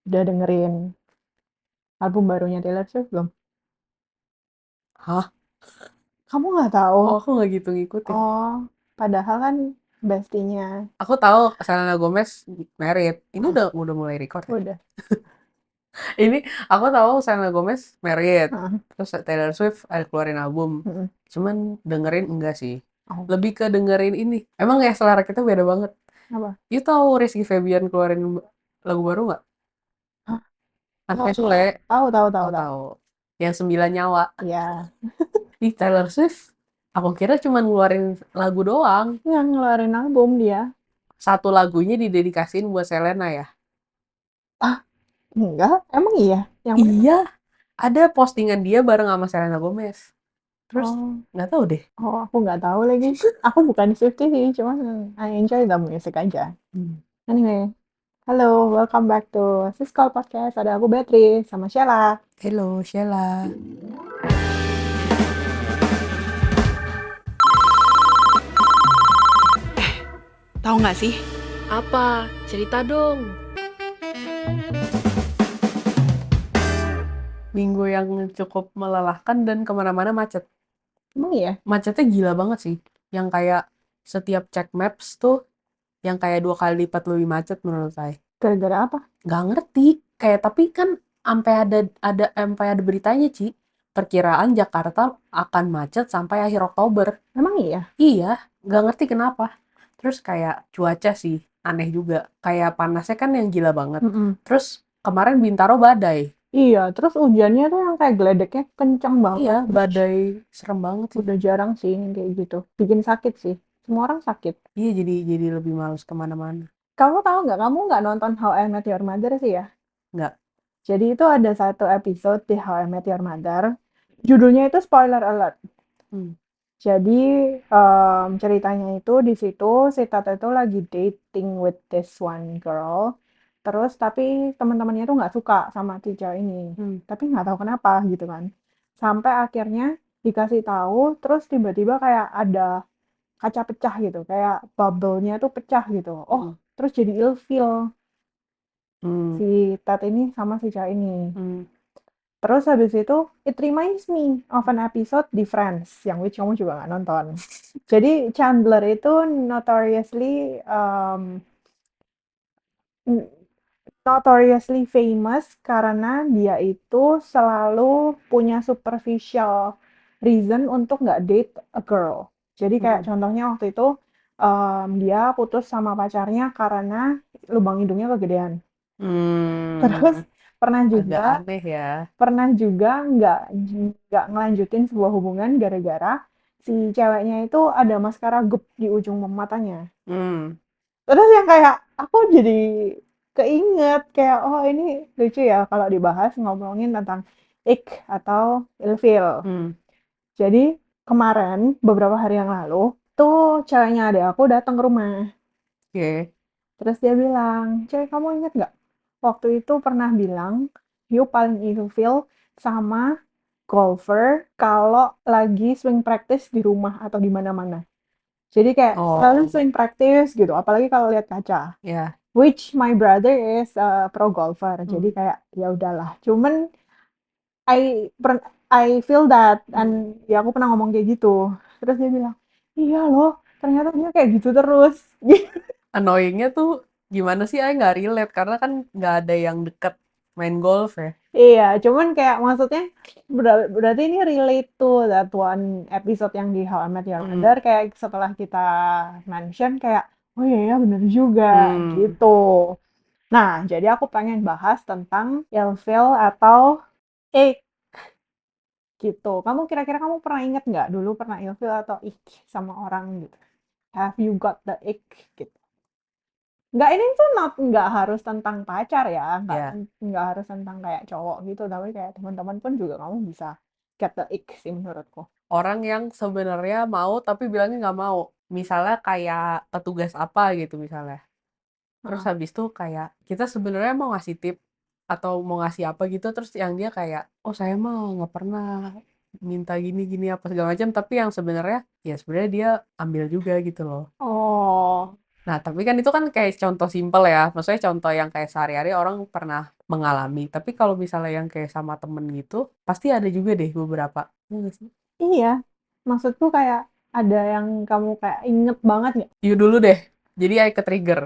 Udah dengerin album barunya Taylor Swift belum? Hah? Kamu nggak tahu? Oh, aku nggak gitu ngikutin. Oh, padahal kan bestinya. Aku tahu Selena Gomez married. Ini Hmm, udah mulai record ya? udah. Ini aku tahu Selena Gomez married. Heeh, Terus Taylor Swift ada keluarin album. heeh. Cuman dengerin enggak sih. Oh, Lebih ke dengerin ini. Emang ya selera kita beda banget. apa? You tahu Rizky Febian keluarin lagu baru nggak? Hah? Anaknya Tahu, Sule. tahu, tahu, tahu, Oh tahu. tahu. Yang Sembilan Nyawa. Ya, Ih, Taylor Swift. Aku kira cuman ngeluarin lagu doang. yang ngeluarin album dia. Satu lagunya didedikasiin buat Selena ya. Ah, enggak? Emang iya? Yang mana? Iya, ada postingan dia bareng sama Selena Gomez. Terus Oh, nggak tahu deh. oh, aku nggak tahu lagi. Aku bukan Swiftie sih, cuman I enjoy the music aja. Hmm. Anyway, halo, welcome back to Siskal Podcast. Ada aku Beatrice sama Sheila. Hello, Sheila. Tahu nggak sih? Apa? Cerita dong. Minggu yang cukup melelahkan dan kemana-mana macet. Emang iya? Macetnya gila banget sih. Yang kayak setiap cek maps tuh, yang kayak 2 kali lipat lebih macet menurut saya. Gara-gara apa? Nggak ngerti. Kayak tapi kan sampai ada beritanya, Ci. Perkiraan Jakarta akan macet sampai akhir Oktober. Emang iya? Iya, nggak ngerti kenapa. Terus kayak cuaca sih, aneh juga. Kayak panasnya kan yang gila banget. Mm-mm. Terus kemarin Bintaro badai. Iya, terus hujannya tuh yang kayak geledeknya kenceng Iya, banget. Which badai serem banget sih. udah jarang sih yang kayak gitu. Bikin sakit sih. Semua orang sakit. Iya, jadi lebih males kemana-mana. Kamu tahu nggak? Kamu nggak nonton How I Met Your Mother sih ya? Nggak. Jadi itu ada satu episode di How I Met Your Mother. Judulnya itu spoiler alert. Hmm. Jadi ceritanya itu di situ si Tata itu lagi dating with this one girl. Terus tapi teman-temannya tuh nggak suka sama si cewek ini. Hmm. Tapi nggak tahu kenapa gitu kan. Sampai akhirnya dikasih tahu, terus tiba-tiba kayak ada kaca pecah gitu, kayak bubble-nya tuh pecah gitu. Oh, Hmm. terus jadi ilfeel Hmm. si Tat ini sama si cewek ini. Hmm. Terus habis itu, it reminds me of an episode di Friends, yang which kamu juga nggak nonton. Jadi Chandler itu notoriously famous karena dia itu selalu punya superficial reason untuk nggak date a girl. Jadi kayak Hmm. contohnya waktu itu dia putus sama pacarnya karena lubang hidungnya kegedean. Terus Hmm. pernah Agak juga aneh ya. pernah juga nggak ngelanjutin sebuah hubungan gara-gara si ceweknya itu ada maskara gup di ujung matanya. Hmm. Terus yang kayak aku jadi keinget kayak oh ini lucu ya kalau dibahas ngomongin tentang ick atau ilfeel. Hmm. Jadi kemarin beberapa hari yang lalu tuh ceweknya adek aku datang ke rumah. Oke. Terus dia bilang, cewek kamu inget nggak? Waktu itu pernah bilang, you paling ilfeel sama golfer kalau lagi swing practice di rumah atau di mana-mana. Jadi kayak selalu Oh, swing practice gitu, apalagi kalau lihat kaca. ya. Which my brother is a pro golfer, jadi Hmm. kayak ya udahlah. Cuman I feel that, Hmm. and ya aku pernah ngomong kayak gitu. Terus dia bilang, iya loh, ternyata dia kayak gitu terus. Annoyingnya tuh gimana sih? Aku nggak relate karena kan nggak ada yang deket main golf ya. Iya, cuman kayak maksudnya berarti ini relate to that one episode yang di How I Met Your Hmm. Mother kayak setelah kita mention kayak oh iya ya bener juga Hmm. gitu. Nah, jadi aku pengen bahas tentang ilfeel atau ick gitu. Kamu kira-kira kamu pernah inget nggak dulu pernah ilfeel atau ick sama orang gitu? Have you got the ick gitu? Nggak, ini tuh nggak harus tentang pacar ya, Ya. nggak harus tentang kayak cowok gitu, tapi kayak teman-teman pun juga kamu bisa get the ick sih menurutku. Orang yang sebenarnya mau tapi bilangnya nggak mau. Misalnya kayak petugas apa gitu misalnya. Terus Heeh. habis itu kayak kita sebenarnya mau ngasih tip atau mau ngasih apa gitu terus yang dia kayak oh saya mah nggak pernah minta gini gini apa segala macam tapi yang sebenarnya ya sebenarnya dia ambil juga gitu loh. Oh, Nah, tapi kan itu kan kayak contoh simpel ya. Maksudnya contoh yang kayak sehari-hari orang pernah mengalami. Tapi kalau misalnya yang kayak sama temen gitu, pasti ada juga deh beberapa. Iya nggak sih? Iya, maksudku kayak ada yang kamu kayak inget banget nggak? Yuk dulu deh. Jadi ayo ke trigger.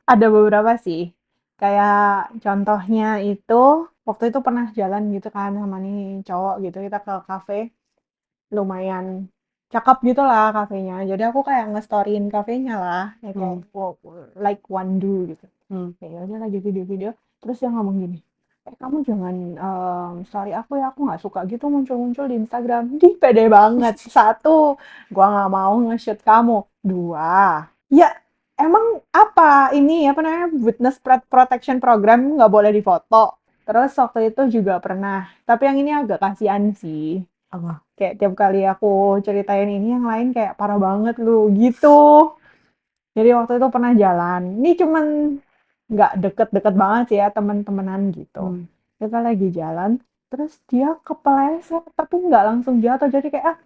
Ada beberapa sih. Kayak contohnya itu, waktu itu pernah jalan gitu kan sama nih cowok gitu, kita ke kafe, lumayan cakep gitu lah kafenya. Jadi aku kayak nge-storyin kafenya lah, ya kayak Hmm. like one do gitu. Hmm. Kayak udah lagi video-video, terus dia ngomong gini, kamu jangan story aku ya, aku nggak suka gitu muncul-muncul di Instagram. Di pede banget. Satu, gua nggak mau nge-shoot kamu. Dua, ya emang apa ini apa namanya witness protection program nggak boleh difoto. Terus waktu itu juga pernah, tapi yang ini agak kasihan sih. Apa? Kayak tiap kali aku ceritain ini yang lain kayak parah banget lu gitu. Jadi waktu itu pernah jalan. Ini cuman nggak deket-deket banget sih ya, teman-temanan gitu. Hmm. Kita lagi jalan, terus dia kepleset, tapi nggak langsung jatuh. Jadi kayak,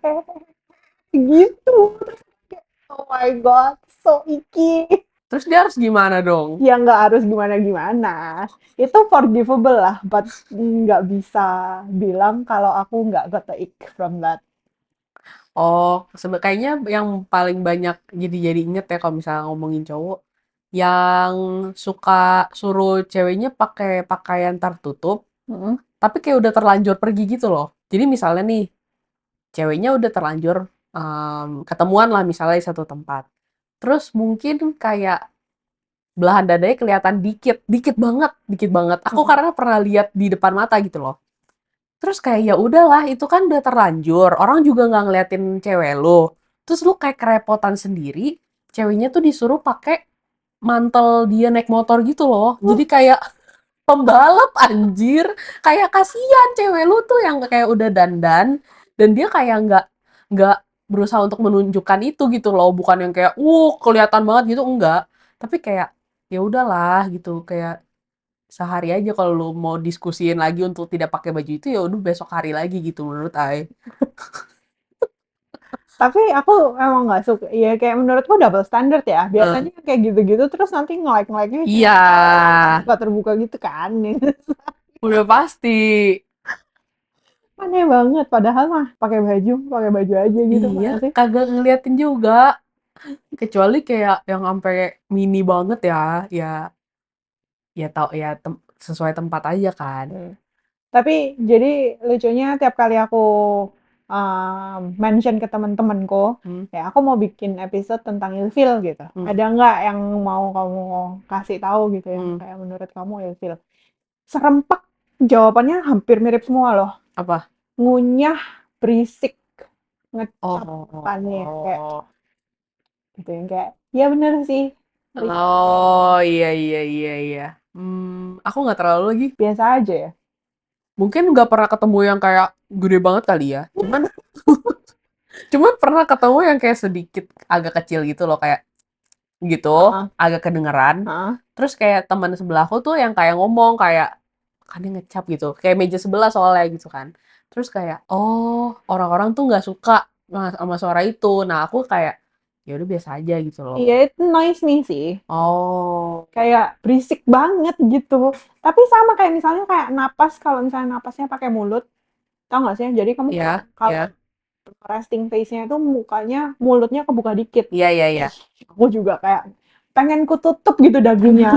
gitu. Terus kayak, oh my God, so icky. Terus dia harus gimana dong? Ya nggak harus gimana-gimana. Itu forgivable lah, but nggak bisa bilang kalau aku nggak got the ick from that. Oh, kayaknya yang paling banyak jadi inget ya kalau misalnya ngomongin cowok, yang suka suruh ceweknya pakai pakaian tertutup, Mm-mm. tapi kayak udah terlanjur pergi gitu loh. Jadi misalnya nih, ceweknya udah terlanjur ketemuan lah misalnya di satu tempat. Terus mungkin kayak belahan dadanya kelihatan dikit, dikit banget. Aku Mm-mm. karena pernah lihat di depan mata gitu loh. Terus kayak ya udahlah, itu kan udah terlanjur. Orang juga nggak ngeliatin cewek lo. Terus lu kayak kerepotan sendiri, ceweknya tuh disuruh pakai mantel dia naik motor gitu loh. Jadi kayak pembalap anjir. Kayak kasihan cewek lu tuh yang kayak udah dandan dan dia kayak nggak berusaha untuk menunjukkan itu gitu loh. Bukan yang kayak kelihatan banget gitu enggak. Tapi kayak ya udahlah gitu kayak sehari aja kalau lu mau diskusiin lagi untuk tidak pakai baju itu ya udah besok hari lagi gitu menurut Ai. Tapi aku emang nggak suka, ya kayak menurutku double standard ya. Eh, Biasanya kayak gitu-gitu terus nanti nge-like-nya iya, kayak terbuka-terbuka gitu kan. udah pasti. Aneh banget, padahal mah pakai baju aja gitu Iya, mana sih? kagak ngeliatin juga. Kecuali kayak yang sampai mini banget ya, ya, ya tau ya sesuai tempat aja kan. Hmm. Tapi jadi lucunya tiap kali aku mention ke teman-temanku, Hmm, ya aku mau bikin episode tentang ilfil gitu. hmm, Ada nggak yang mau kamu kasih tahu gitu yang hmm. kayak menurut kamu ilfil? Serempak jawabannya hampir mirip semua loh. Apa? Ngunyah, berisik, ngecap depannya kayak Oh, gitu yang kayak ya bener sih. oh iya iya iya iya. Aku nggak terlalu lagi. Biasa aja ya. Mungkin nggak pernah ketemu yang kayak gede banget kali ya. Cuman pernah ketemu yang kayak sedikit agak kecil gitu loh kayak gitu, Heeh, agak kedengeran. heeh. Terus kayak teman sebelahku tuh yang kayak ngomong kayak kan dia ngecap gitu, kayak meja sebelah soalnya gitu kan. Terus kayak oh orang-orang tuh nggak suka sama suara itu. Nah aku kayak ya udah biasa aja gitu loh. Iya itu noise nih sih. Oh Kayak berisik banget gitu. Tapi sama kayak misalnya kayak napas, kalau misalnya napasnya pakai mulut, tau nggak sih? Jadi kamu iya kalau iya resting face-nya itu mukanya, mulutnya kebuka dikit. iya iya iya. Aku juga kayak pengen kututup gitu dagunya.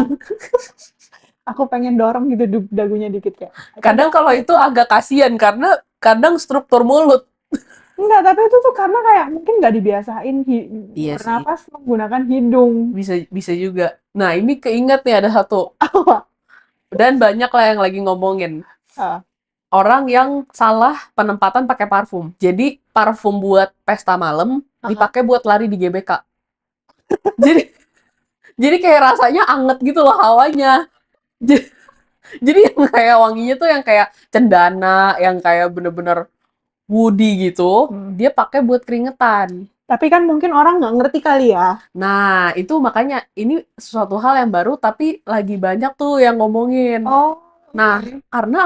Aku pengen dorong gitu dagunya dikit kayak. Kadang kalau itu agak kasihan karena kadang struktur mulut. Enggak, tapi itu tuh karena kayak mungkin nggak dibiasain Iya sih. bernapas menggunakan hidung. Bisa bisa juga. Nah, ini keinget nih ada satu. Apa? Dan banyak lah yang lagi ngomongin. Ah, Orang yang salah penempatan pakai parfum. Jadi, parfum buat pesta malam ah. dipakai buat lari di GBK. Jadi jadi kayak rasanya anget gitu loh hawanya. J- Jadi yang kayak wanginya tuh yang kayak cendana, yang kayak bener-bener woody gitu, Hmm. dia pakai buat keringetan. Tapi kan mungkin orang nggak ngerti kali ya. Nah, itu makanya ini sesuatu hal yang baru tapi lagi banyak tuh yang ngomongin. Oh, Nah, oke. karena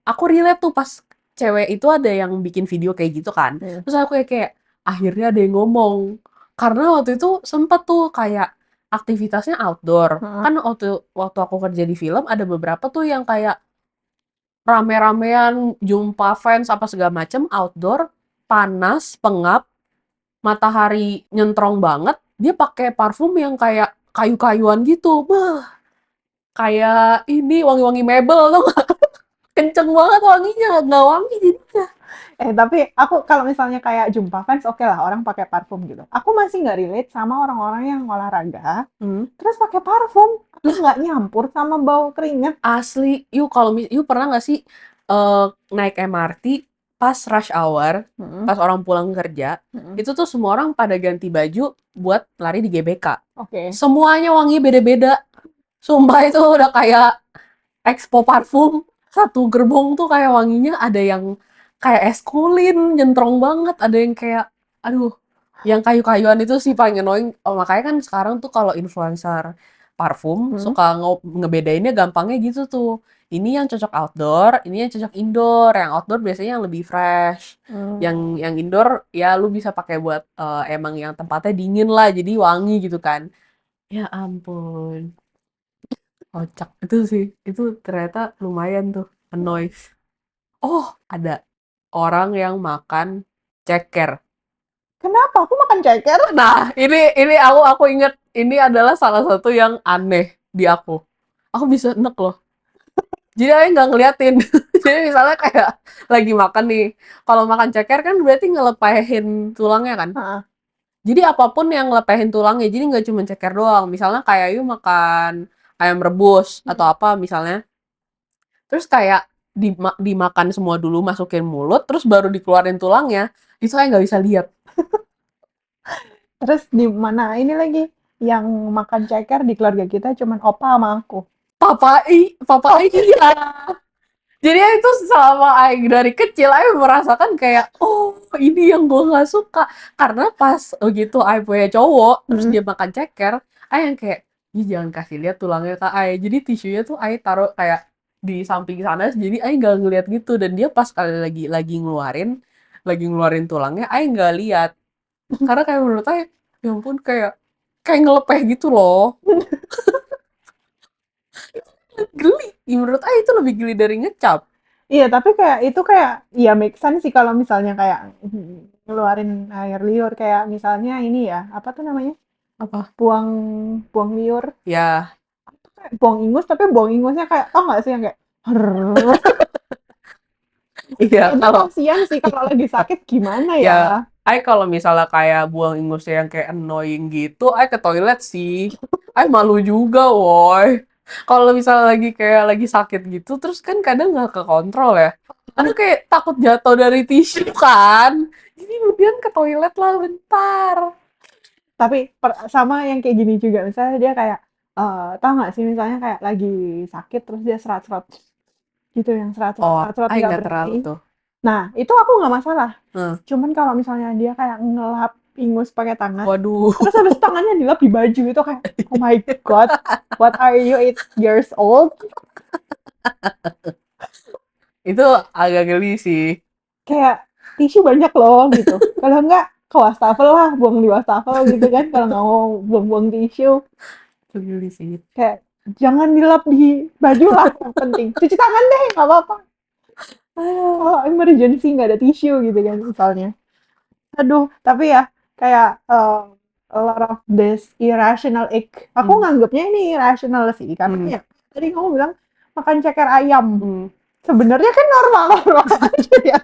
aku relate tuh pas cewek itu ada yang bikin video kayak gitu kan. Hmm. Terus aku kayak akhirnya ada yang ngomong. Karena waktu itu sempet tuh kayak aktivitasnya outdoor. Heeh. Kan waktu aku kerja di film ada beberapa tuh yang kayak rame-ramean, jumpa fans apa segala macem, outdoor, panas, pengap, matahari nyentrong banget, dia pakai parfum yang kayak kayu-kayuan gitu. Beuh, kayak ini wangi-wangi mebel tuh kenceng banget wanginya, nggak wangi jadinya. Tapi aku kalau misalnya kayak jumpa fans, oke lah orang pakai parfum gitu. Aku masih nggak relate sama orang-orang yang olahraga, Hmm. terus pakai parfum. Aku nggak nyampur sama bau keringat. Asli, yuk pernah nggak sih naik MRT pas rush hour, Mm-mm, pas orang pulang kerja, mm-mm. itu tuh semua orang pada ganti baju buat lari di GBK. Oke. Semuanya wangi beda-beda. Sumpah itu udah kayak expo parfum. Satu gerbong tuh kayak wanginya ada yang kayak es kulin, nyentrong banget. Ada yang kayak, aduh, yang kayu-kayuan itu sih paling annoying. Oh, makanya kan sekarang tuh kalau influencer parfum Hmm, suka ngebedainnya gampangnya gitu tuh. Ini yang cocok outdoor, ini yang cocok indoor. Yang outdoor biasanya yang lebih fresh. hmm. Yang indoor ya lu bisa pakai buat emang yang tempatnya dingin lah, jadi wangi gitu kan. Ya ampun, kocak itu sih. Itu ternyata lumayan tuh, noise. Oh, ada orang yang makan ceker. Kenapa aku makan ceker? Nah, ini aku inget ini adalah salah satu yang aneh di aku. Aku bisa enek loh. Jadi aku nggak ngeliatin. Jadi misalnya kayak lagi makan nih. Kalau makan ceker kan berarti ngelepehin tulangnya kan. Heeh. Jadi apapun yang ngelepehin tulangnya. Jadi nggak cuma ceker doang. Misalnya kayak yuk makan ayam rebus atau Hmm. apa misalnya. Terus kayak dimakan semua dulu, masukin mulut, terus baru dikeluarin tulangnya. Itu saya nggak bisa lihat. Terus di mana ini lagi yang makan ceker di keluarga kita cuman opa sama aku. Papa Oh, iya. Jadi ya itu selama Aing dari kecil Aing merasakan kayak oh ini yang gue nggak suka karena pas gitu Aing punya cowok terus hmm. dia makan ceker Aing yang kayak ih jangan kasih lihat tulangnya ke Aing jadi tisunya tuh Aing taruh kayak di samping sana jadi Aing nggak ngeliat gitu dan dia pas kali lagi ngeluarin tulangnya Aing nggak lihat karena kayak menurut Aing ya ampun kayak ngelepeh gitu loh geli menurut Aing itu lebih geli dari ngecap. Iya, tapi kayak itu kayak ya make sense sih kalau misalnya kayak ngeluarin air liur kayak misalnya ini ya, apa tuh namanya? Apa Buang buang liur, ya kayak buang ingus tapi buang ingusnya kayak tau nggak sih yang kayak "Rrrr." iya Itu kalau kasihan sih kalau lagi sakit gimana ya? ya, kalau misalnya kayak buang ingusnya yang kayak annoying gitu, ke toilet sih. Malu juga, woi. Kalau misalnya lagi sakit gitu, terus kan kadang nggak kekontrol ya. Aduh kayak takut jatuh dari tisu kan. Jadi kemudian ke toilet lah bentar. Tapi sama yang kayak gini juga, misalnya dia kayak tahu nggak sih misalnya kayak lagi sakit terus dia serat-serat gitu yang serat-serat Oh, serat-serat nggak nggak terlalu berhenti. tuh. Nah, itu aku nggak masalah. Hmm. Cuman kalau misalnya dia kayak ngelap ingus pakai tangan, Waduh, terus habis itu tangannya dilap di baju itu kayak, oh my god, what are you 8 years old? itu agak geli sih. Kayak tisu banyak loh gitu. Kalau enggak ke wastafel lah, buang di wastafel gitu kan. Kalau nggak mau buang-buang tisu, Itu geli sih. kayak jangan dilap di baju lah yang penting. Cuci tangan deh, nggak apa-apa. Aduh. Kalau emergency nggak ada tisu gitu kan misalnya. Aduh, tapi ya kayak a lot of this irrational ache. Aku Hmm. nganggapnya ini irrational sih karena Hmm. ya tadi kamu bilang makan ceker ayam. Hmm. Sebenarnya kan normal-normal aja ya.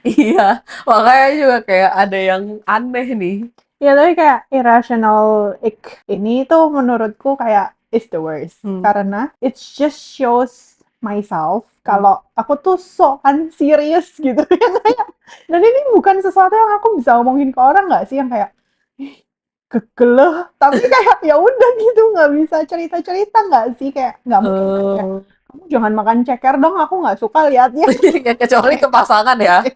Iya, makanya juga kayak ada yang aneh nih. Ya tapi kayak irrational ache ini tuh menurutku kayak is the worst Hmm. karena it just shows myself Hmm. kalau aku tuh so unserious gitu ya kayak dan ini bukan sesuatu yang aku bisa omongin ke orang nggak sih yang kayak "Ih, kegeleh tapi kayak ya udah gitu nggak bisa cerita-cerita nggak sih kayak nggak mungkin kan kayak Eh, kamu jangan makan ceker dong aku nggak suka liatnya. ya kecuali ke pasangan ya.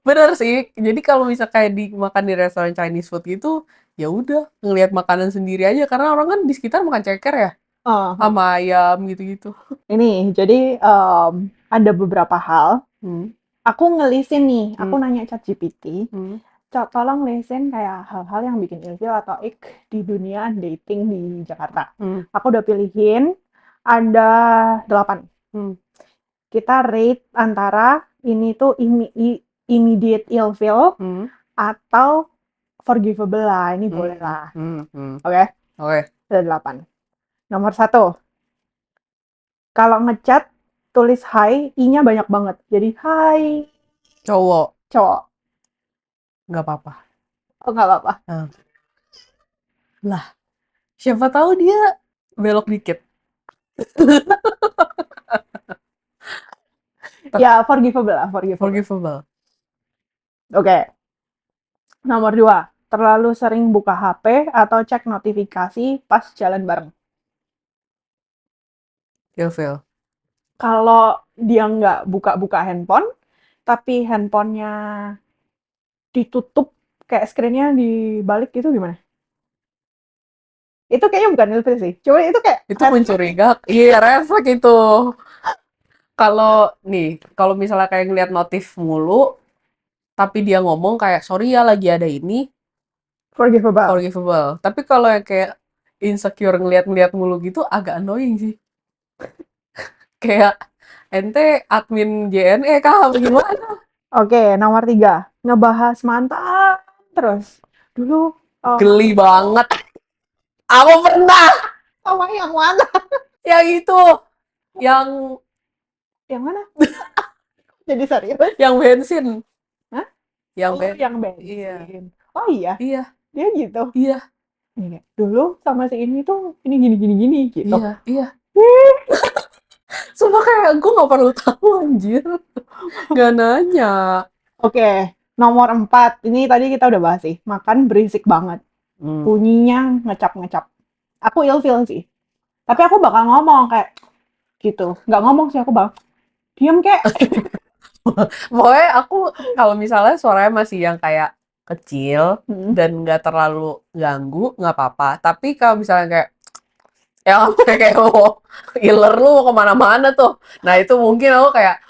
Bener sih. Jadi kalau bisa kayak makan di restoran Chinese food gitu, ya udah ngelihat makanan sendiri aja karena orang kan di sekitar makan ceker ya, Uh, sama ayam gitu-gitu. ini jadi ada beberapa hal Hmm. aku ngelisin nih, aku Hmm. nanya ChatGPT, Hmm. tolong listen kayak hal-hal yang bikin ilfil atau ik di dunia dating di Jakarta. Aku udah pilihin ada 8. Kita rate antara ini tuh immediate ilfil atau forgivable lah. Ini boleh lah. Oke? Ada 8. Nomor 1. Kalau ngechat tulis hai, i-nya banyak banget. Jadi hai Cowok. Nggak apa-apa. Oh, nggak apa-apa. Lah, siapa tahu dia belok dikit. Ya, forgivable lah, forgivable. Oke. Nomor 2. Terlalu sering buka HP atau cek notifikasi pas jalan bareng. Ilfil. Kalau dia nggak buka-buka handphone, tapi handphonenya ditutup, kayak screen-nya dibalik gitu gimana? Itu kayaknya bukan ilfil sih. Coba itu kayak Itu mencurigakan. Iya, red flag itu. Kalau misalnya kayak ngeliat notif mulu, tapi dia ngomong kayak, sorry ya lagi ada ini, forgivable. Tapi kalau yang kayak insecure ngeliat-ngeliat mulu gitu, agak annoying sih. Kayak, ente admin JNE kah? Gimana? Oke, nomor 3. Ngebahas mantan terus. Dulu Geli banget. Aku pernah. sama yang mana? Yang itu. Yang mana? Jadi serius? Yang bensin. Hah? Yang bensin. Iya. Oh iya? Iya. Dia gitu? Iya. Dulu sama si ini tuh, ini gini gitu. Iya. Sumpah kayak gue gak perlu tahu anjir. Gak nanya. Oke, nomor 4. Ini tadi kita udah bahas sih. Makan berisik banget. Bunyinya ngecap-ngecap. Aku ilfil sih. Tapi aku bakal ngomong kayak gitu. Nggak ngomong sih, aku bakal diam kayak. Pokoknya aku kalau misalnya suaranya masih yang kayak kecil dan nggak terlalu ganggu, nggak apa-apa. Tapi kalau misalnya kayak ya kayak iler lu mau kemana-mana tuh. Nah itu mungkin aku kayak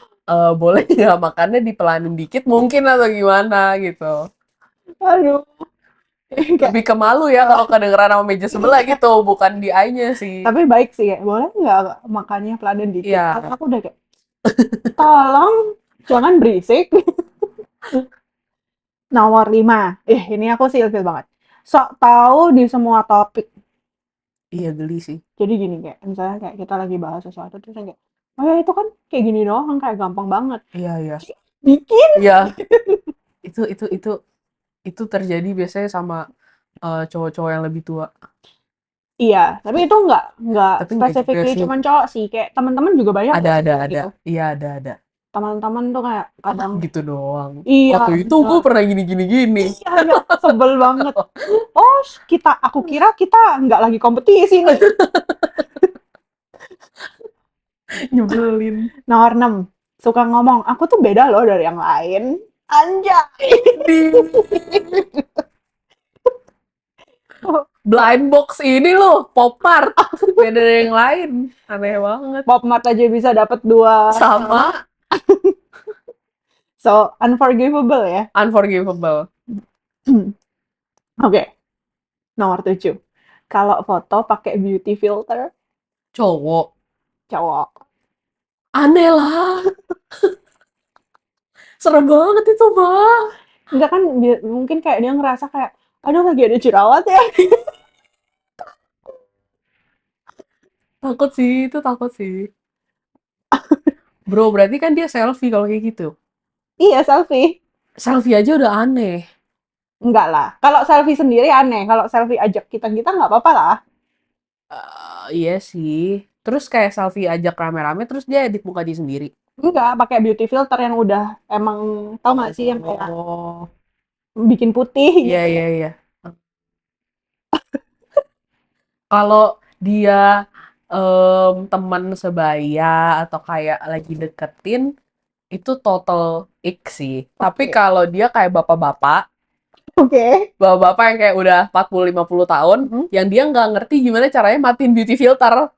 boleh nggak makannya dipelanin dikit mungkin atau gimana gitu. Aduh. Lebih ke malu ya kalau kedengeran sama meja sebelah gitu, bukan di eye-nya sih. Tapi baik sih, kayak boleh nggak makannya pelanin dikit? Iya. Aku udah kayak, tolong jangan berisik. Nomor 5. Ini aku sih ilfil banget. Sok tahu di semua topik. Iya, geli sih. Jadi gini, kayak misalnya kayak kita lagi bahas sesuatu terus kayak, oh ya itu kan kayak gini doang, kayak gampang banget. Iya. Bikin. Iya. Itu terjadi biasanya sama cowok-cowok yang lebih tua. Iya, tapi itu nggak Tapi nggak specifically juga sih. cuman cowok sih, kayak teman-teman juga banyak Ada. gitu. Iya, ada. Teman-teman tuh kayak kadang Gitu doang. iya, Waktu itu gue pernah gini. iya, sebel banget. Oh, aku kira kita nggak lagi kompetisi nih. Nyebelin. Nomor 6. Suka ngomong, aku tuh beda loh dari yang lain. Anjay. Blind box ini loh, Pop Mart. Beda dari yang lain. Aneh banget. Pop Mart aja bisa dapat 2. Sama. So, unforgivable ya. Unforgivable. Oke. Nomor 7. Kalau foto pakai beauty filter. Cowok. Aneh lah. Serem banget itu, Bang. Enggak kan, mungkin kayak dia ngerasa kayak, aduh lagi ada jerawat ya. Takut sih. Bro, berarti kan dia selfie kalau kayak gitu. Iya, selfie. Selfie aja udah aneh. Enggak lah. Kalau selfie sendiri aneh. Kalau selfie ajak kita nggak apa-apa lah. Iya sih. Terus kayak selfie ajak rame-rame, terus dia edit muka dia sendiri. Enggak, pakai beauty filter yang udah emang, tau nggak sih yang kayak bikin putih gitu. Iya. Kalau dia teman sebaya atau kayak lagi deketin, itu total ick sih. Tapi kalau dia kayak bapak-bapak, bapak-bapak yang kayak udah 40-50 tahun, yang dia nggak ngerti gimana caranya matiin beauty filter.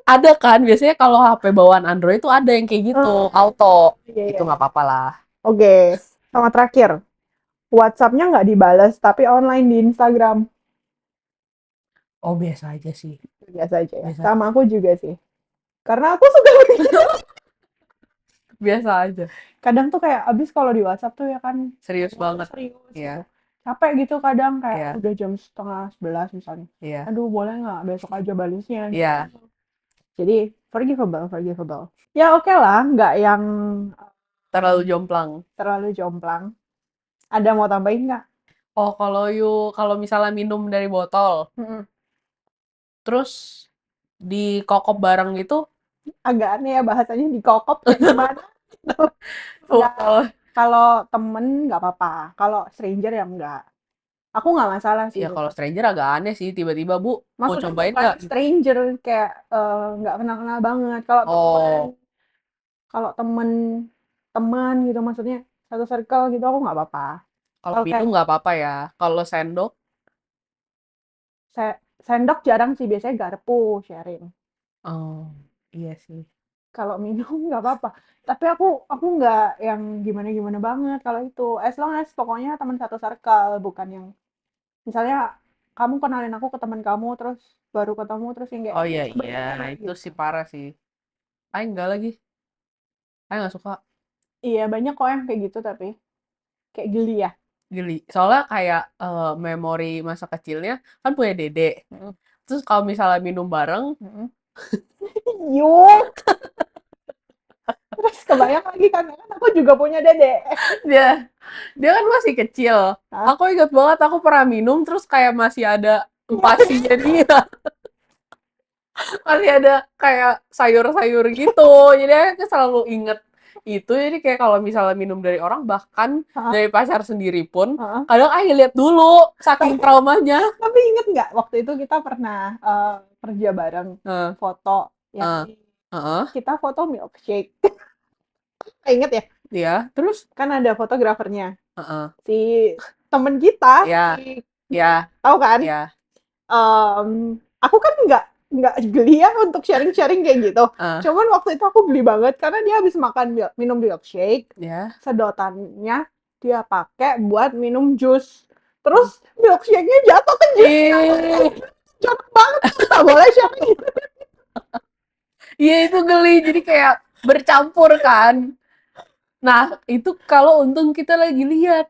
Ada kan, biasanya kalau HP bawaan Android itu ada yang kayak gitu, auto. Iya. Itu nggak apa-apa lah. Oke, sama terakhir. WhatsApp-nya nggak dibales, tapi online di Instagram. Oh, biasa aja sih. Biasa aja ya. Biasa. Sama aku juga sih. Karena aku suka begitu. Biasa aja. Kadang tuh kayak abis kalau di WhatsApp tuh ya kan Serius banget. serius gitu. Iya, Capek gitu kadang kayak iya, udah jam setengah 11 misalnya. iya, Aduh boleh nggak besok aja balasnya. iya. Jadi forgivable, forgivable. Ya oke lah, nggak yang Terlalu jomplang. terlalu jomplang. Ada mau tambahin nggak? Oh, kalau misalnya minum dari botol, Mm-mm. terus dikokop bareng gitu, Agak aneh ya bahasanya dikokop kayak gimana? Nggak. botol. Kalau temen nggak apa-apa. Kalau stranger ya nggak. Aku nggak masalah sih Ya kalau tetap. stranger agak aneh sih, tiba-tiba, Bu, mau Maksudnya cobain bukan nggak? stranger kayak nggak kenal-kenal banget. Oh, Kalau temen teman gitu maksudnya satu circle gitu aku nggak apa-apa. kalau Kalau minum kayak nggak apa-apa ya. Kalau sendok, sendok jarang sih biasanya garpu sharing. oh, iya sih. Kalau minum nggak apa-apa. Tapi aku nggak yang gimana-gimana banget kalau itu. As long as pokoknya teman satu circle bukan yang misalnya kamu kenalin aku ke teman kamu terus baru ketemu terus yang kayak Oh iya, coba iya, ini itu gitu. sih parah sih. Enggak lagi. Nggak suka. Iya banyak kok yang kayak gitu tapi kayak geli ya. Geli. Soalnya kayak memori masa kecilnya kan punya dede. Mm-mm. Terus kalau misalnya minum bareng, Mm-mm. Yuk, terus kebayang lagi kan aku juga punya dede. dia dia kan masih kecil. Hah? Aku ingat banget aku pernah minum terus kayak masih ada empasinya dia. Masih ada kayak sayur-sayur gitu. Jadi aku selalu inget itu. Jadi kayak kalau misalnya minum dari orang, bahkan Hah? dari pacar sendiri pun, Hah? kadang lihat dulu saking traumanya. Tapi inget nggak waktu itu kita pernah kerja bareng Heeh, foto yang heeh, heeh, kita foto milkshake. Inget ya? iya. Terus, Kan ada fotografernya. heeh, Si temen kita, ya, si ya, tahu kan? ya, Aku kan nggak geli ya untuk sharing-sharing kayak gitu. eh, Cuman waktu itu aku geli banget karena dia habis makan minum milkshake, ya. sedotannya dia pakai buat minum jus. Terus milkshake-nya jatuh ke jus. Ih, Jorok banget, aku nggak boleh sharing. iya itu geli. Jadi kayak bercampur kan. Nah, itu kalau untung kita lagi lihat.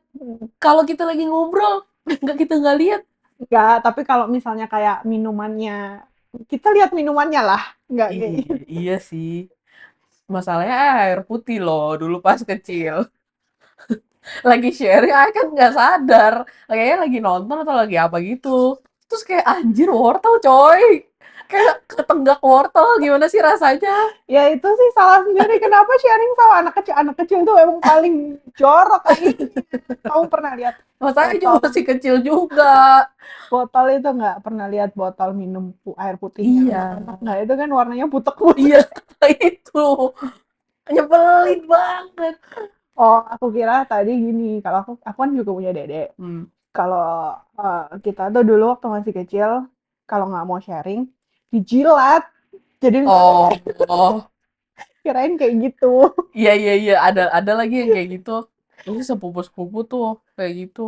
Kalau kita lagi ngobrol, kita nggak lihat. Enggak, tapi kalau misalnya kayak minumannya, kita lihat minumannya lah. Enggak kayak Iya, gitu. iya sih. Masalahnya air putih loh dulu pas kecil. Lagi sharing, kan nggak sadar. Kayaknya lagi nonton atau lagi apa gitu. Terus kayak anjir wortel coy. Kayak ketenggak wortel, gimana sih rasanya? Ya itu sih salah sendiri. Kenapa sharing sama anak kecil? Anak kecil tuh emang paling jorok kayak ini. Kamu pernah lihat Masalahnya juga masih botol kecil juga. botol itu nggak pernah lihat botol minum air putihnya Iya, anak-anak nggak itu kan warnanya putek-putek. iya itu. Nyebelin banget. Oh aku kira tadi gini kalau aku kan juga punya dedek Hmm. kalau kita tuh dulu waktu masih kecil kalau nggak mau sharing dijilat jadi nggak Oh, kirain kayak gitu. iya iya iya ada lagi yang kayak gitu. Ini sepupu-sepupu tuh kayak gitu.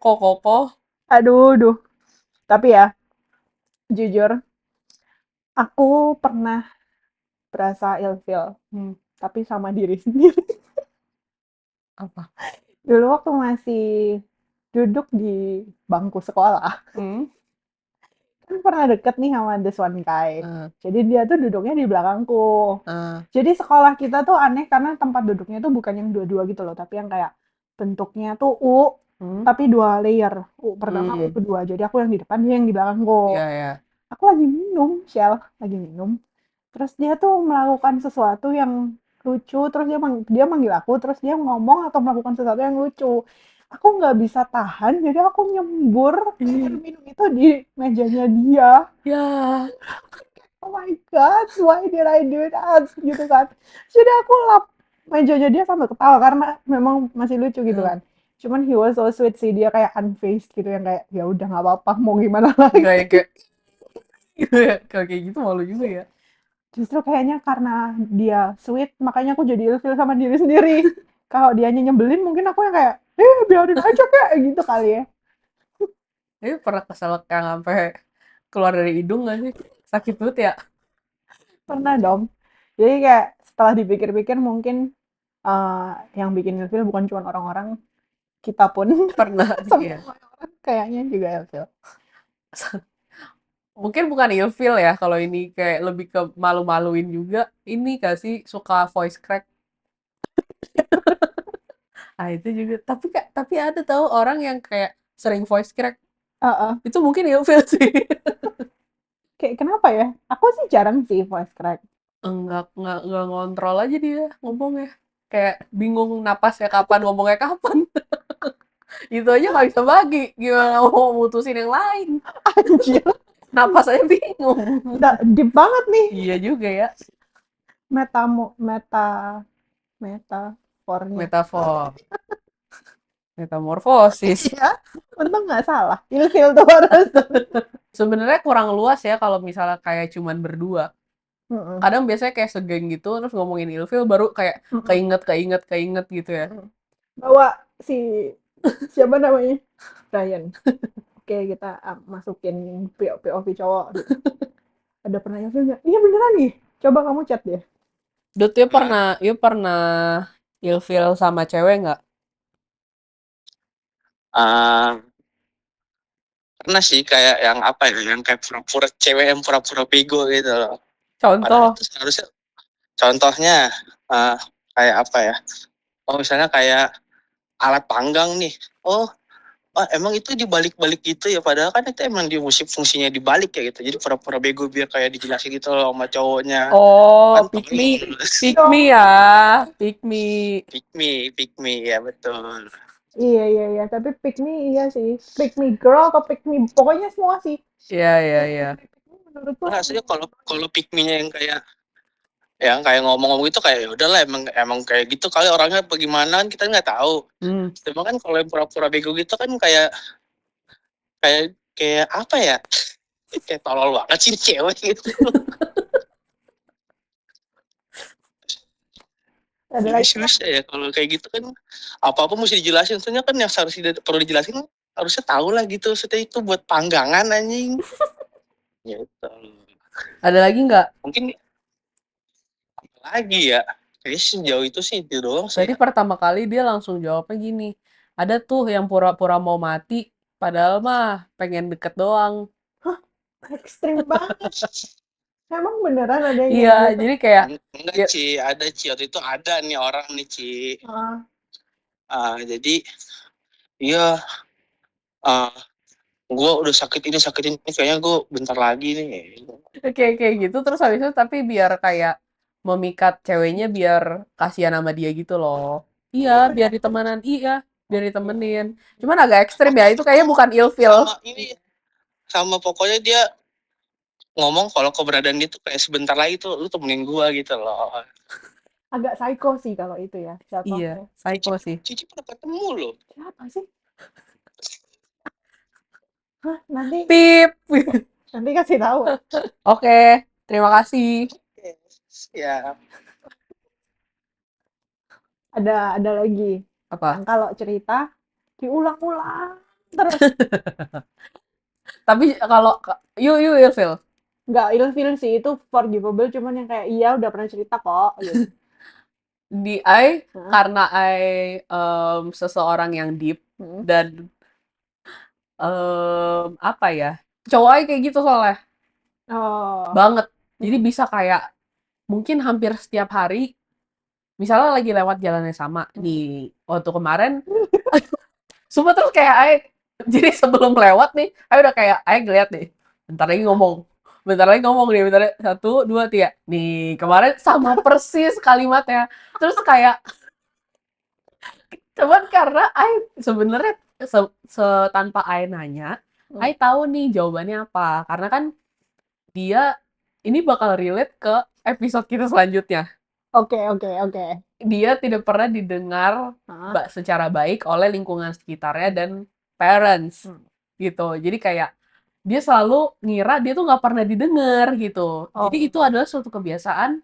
Kok kokoh. Aduh duh tapi ya jujur aku pernah berasa ilfeel Hmm, tapi sama diri sendiri. apa? Dulu waktu masih duduk di bangku sekolah Hmm, kan pernah deket nih sama this one guy. eh, Jadi dia tuh duduknya di belakangku. eh, Jadi sekolah kita tuh aneh karena tempat duduknya tuh bukan yang dua-dua gitu loh, tapi yang kayak bentuknya tuh U, hmm, tapi dua layer. U pertama, U hmm, kedua. Jadi aku yang di depan, dia yang di belakangku. ya ya. Aku lagi minum, Shell, lagi minum. Terus dia tuh melakukan sesuatu yang lucu, terus dia manggil aku, terus dia ngomong atau melakukan sesuatu yang lucu. Aku nggak bisa tahan, jadi aku nyembur air Ih, minum itu di mejanya dia. ya, Oh my God, why did I do that? Gitu kan. Jadi aku lap mejanya dia sambil ketawa karena memang masih lucu gitu eh, kan. Cuman he was so sweet sih dia kayak unfazed gitu yang kayak ya udah nggak apa-apa mau gimana nggak lagi. yang kayak gitu ya. Kalau kayak gitu malu juga ya. Justru kayaknya karena dia sweet makanya aku jadi ilfeel sama diri sendiri. Kalau dianya nyebelin mungkin aku yang kayak biarin aja kayak gitu kali ya. Ini pernah kesel yang sampai keluar dari hidung nggak sih? Sakit banget ya? Pernah dong. Jadi kayak setelah dipikir-pikir mungkin yang bikin ilfil bukan cuma orang-orang, kita pun Pernah, semua iya. orang kayaknya juga ilfil. Mungkin bukan ilfeel ya kalau ini kayak lebih ke malu-maluin juga. Ini kasih suka voice crack. Ah itu juga. Tapi ada tahu orang yang kayak sering voice crack. Heeh. Itu mungkin ilfeel sih. Kayak kenapa ya? Aku sih jarang sih voice crack. Enggak ngontrol aja dia ngomongnya. Kayak bingung napasnya kapan, ngomongnya kapan. Itu aja nggak bisa bagi. Gimana mau mutusin yang lain? Anjir, Napas aja bingung. deep banget nih. Iya juga ya. Meta metafornya. Metafor. Metamorfosis. Iya, untung nggak salah. Ilfil tuh harus. Sebenarnya kurang luas ya kalau misalnya kayak cuman berdua. Mm-mm. Kadang biasanya kayak segeng gitu terus ngomongin ilfil baru kayak Mm-mm. keinget gitu ya. Bawa si siapa namanya? Ryan. Oke, kita masukin POV cowok gitu. Ada pernah ilfil nggak? Iya beneran nih. Coba kamu chat dia. Dut, you pernah ilfil sama cewek nggak? Ah, pernah sih kayak yang apa ya, yang kayak pura-pura cewek yang pura-pura bego gitu loh. Padahal Contoh. itu seharusnya contohnya ah, kayak apa ya? Oh misalnya kayak alat panggang nih. Oh, emang itu dibalik-balik gitu ya. Padahal kan itu emang di musik fungsinya dibalik ya gitu. Jadi pura-pura bego biar kayak dijelasin gitu loh sama cowoknya. Oh, Kan pick tolol. me. Pick me Dong. ya. Pick me. Pick me ya betul. Iya iya iya. Tapi pick me iya sih. Pick me girl atau pick me pokoknya semua sih. Iya, iya, iya. Pick me menurutku Nah, harus aslinya kalau kalau pick me-nya yang kayak ngomong-ngomong itu kayak ya udahlah emang kayak gitu kali orangnya bagaimana kan kita nggak tahu. Hmm. Cuma kan kalau yang pura-pura bego gitu kan kayak kayak kayak apa ya? Kayak tolol banget sih cewek gitu. ada Jadi lagi nggak? susah ya kalau kayak gitu kan apa-apa mesti dijelasin. Sebenarnya kan yang seharusnya tidak perlu dijelasin harusnya tahu lah gitu. Setelah itu buat panggangan anjing. Gitu. Ada lagi nggak? Mungkin apa lagi ya? Kayaknya sejauh itu sih itu doang sih. Tadi pertama kali dia langsung jawabnya gini. Ada tuh yang pura-pura mau mati, padahal mah pengen deket doang. Ekstrim banget. Emang beneran ada yang Iya, kayak gitu? jadi kayak Enggak ya, Ci, ada Ci waktu itu ada nih orang nih Ci. Ah, Jadi iya uh, gue udah sakit ini kayaknya gue bentar lagi nih. kayak gitu terus habis itu tapi biar kayak memikat ceweknya biar kasihan sama dia gitu loh. Iya, oh biar ya. ditemenan. Iya, biar ditemenin. Cuman agak ekstrim ya, itu kayaknya bukan ilfeel. Sama ini sama pokoknya dia ngomong kalau keberadaan dia tuh kayak sebentar lagi tuh lu temenin gue gitu loh. Agak psycho sih kalau itu ya Iya, jatuhnya. psycho sih. Cici pernah ketemu loh. Siapa sih? Hah, nanti Pip. nanti kasih tahu. Oke, terima kasih. Ya Ada lagi yang Apa? kalau cerita diulang-ulang terus. Tapi kalau you ilfeel. Nggak ilfil sih itu forgivable cuman yang kayak iya udah pernah cerita kok gitu. Di Hah? karena seseorang yang deep Hmm. dan apa ya? Cowok I kayak gitu soalnya. Oh. Banget. Jadi Hmm. bisa kayak mungkin hampir setiap hari misalnya lagi lewat jalan yang sama nih waktu kemarin sumpah terus kayak jadi sebelum lewat nih udah kayak ngeliat nih bentar lagi ngomong nih bentar satu dua tiga nih kemarin sama persis kalimatnya terus kayak cuman karena sebenarnya tanpa nanya Hmm. tahu nih jawabannya apa karena kan dia ini bakal relate ke episode kita selanjutnya. Oke oke oke. Dia tidak pernah didengar Hah? secara baik oleh lingkungan sekitarnya dan parents Hmm. gitu. Jadi kayak dia selalu ngira dia tuh nggak pernah didengar gitu. Jadi Oh. itu adalah suatu kebiasaan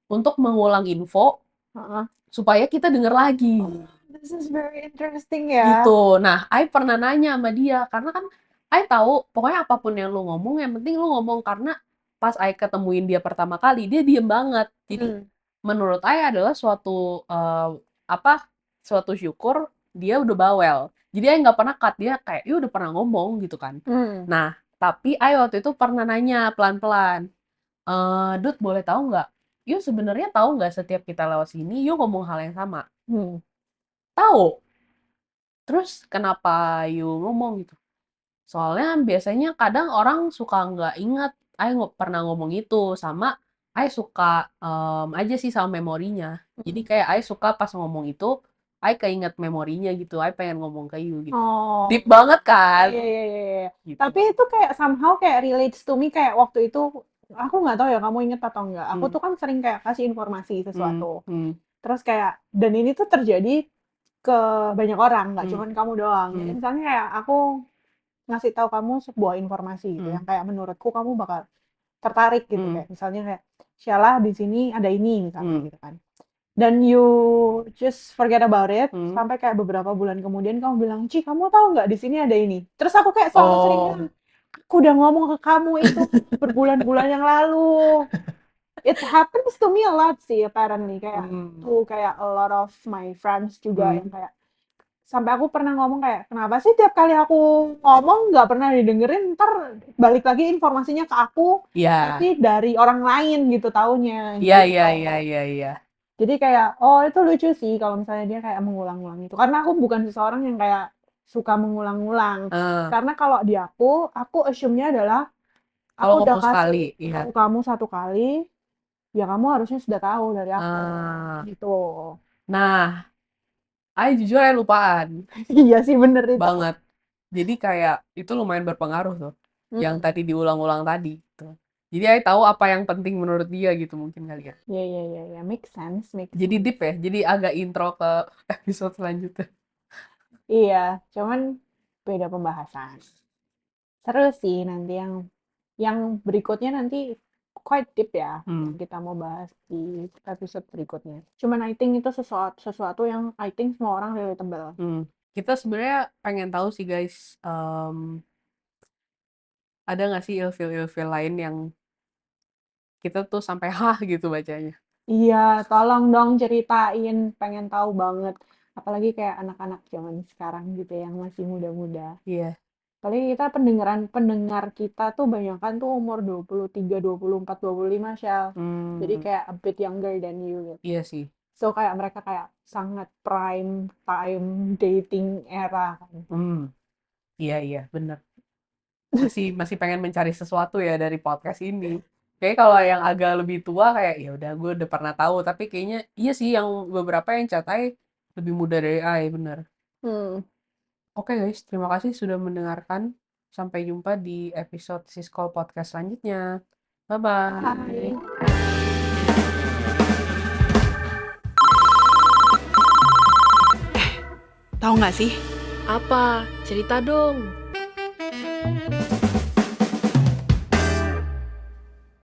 untuk mengulang info Heeh. supaya kita denger lagi. Oh, This is very interesting ya. Gitu. Nah, I pernah nanya sama dia karena kan I tahu pokoknya apapun yang lu ngomong yang penting lu ngomong karena pas I ketemuin dia pertama kali dia diem banget. Jadi menurut I adalah suatu suatu syukur dia udah bawel. Jadi I nggak pernah cut dia kayak, udah pernah ngomong gitu kan. Nah, tapi I waktu itu pernah nanya pelan-pelan, Dut boleh tahu nggak? Yuk sebenarnya tahu nggak setiap kita lewat sini, yuk ngomong hal yang sama. Tahu. Terus kenapa you ngomong gitu? Soalnya biasanya kadang orang suka nggak ingat, I pernah ngomong itu sama I suka aja sih sama memorinya. Jadi kayak I suka pas ngomong itu, I keinget memorinya gitu. I pengen ngomong ke you gitu. Oh. Deep banget kan? Iya. Gitu. Tapi itu kayak somehow kayak relates to me kayak waktu itu aku nggak tahu ya kamu inget atau enggak. Aku tuh kan sering kayak kasih informasi sesuatu. Terus kayak dan ini tuh terjadi ke banyak orang, nggak cuman kamu doang. Jadi misalnya kayak aku ngasih tahu kamu sebuah informasi gitu yang kayak menurutku kamu bakal tertarik gitu kayak misalnya kayak Sheila di sini ada ini misalnya gitu kan. Dan you just forget about it sampai kayak beberapa bulan kemudian kamu bilang, Ci kamu tahu nggak di sini ada ini? Terus aku kayak selalu sering bilang, aku udah ngomong ke kamu itu berbulan-bulan yang lalu. It happens to me a lot sih apparently kayak kayak a lot of my friends juga yang kayak sampai aku pernah ngomong kayak kenapa sih tiap kali aku ngomong nggak pernah didengerin ntar balik lagi informasinya ke aku tapi dari orang lain gitu taunya gitu. Iya. Jadi kayak oh itu lucu sih kalau misalnya dia kayak mengulang-ulang itu karena aku bukan seseorang yang kayak suka mengulang-ulang karena kalau di aku assume-nya adalah aku udah kasih tahu kamu satu kali ya kamu harusnya sudah tahu dari aku gitu. Nah, jujur I lupaan. Iya sih bener itu. Banget. Jadi kayak itu lumayan berpengaruh tuh. Yang tadi diulang-ulang tadi. Gitu. Jadi I tahu apa yang penting menurut dia gitu mungkin kali ya. Iya. Make sense. Jadi deep ya. Jadi agak intro ke episode selanjutnya. Iya, cuman beda pembahasan. Seru sih nanti yang berikutnya nanti quite deep ya. Kita mau bahas di episode berikutnya. Cuman I think itu sesuatu yang I think semua orang relatable. Kita sebenarnya pengen tahu sih guys, ada nggak sih ilfil lain yang kita tuh sampai gitu bacanya. Iya, tolong dong ceritain, pengen tahu banget. Apalagi kayak anak-anak zaman sekarang gitu yang masih muda-muda. Iya. Apalagi kita pendengar kita tuh banyakan tuh umur 23, 24, 25, Shell. Jadi kayak a bit younger than you gitu. Iya sih. So kayak mereka kayak sangat prime time dating era kan. Iya, bener. Masih pengen mencari sesuatu ya dari podcast ini. Kayak kalau yang agak lebih tua kayak ya udah gue udah pernah tahu, tapi kayaknya iya sih yang beberapa yang chat I lebih muda dari I, bener. Oke guys, terima kasih sudah mendengarkan. Sampai jumpa di episode Siskol Podcast selanjutnya. Bye-bye. Tahu nggak sih? Apa? Cerita dong.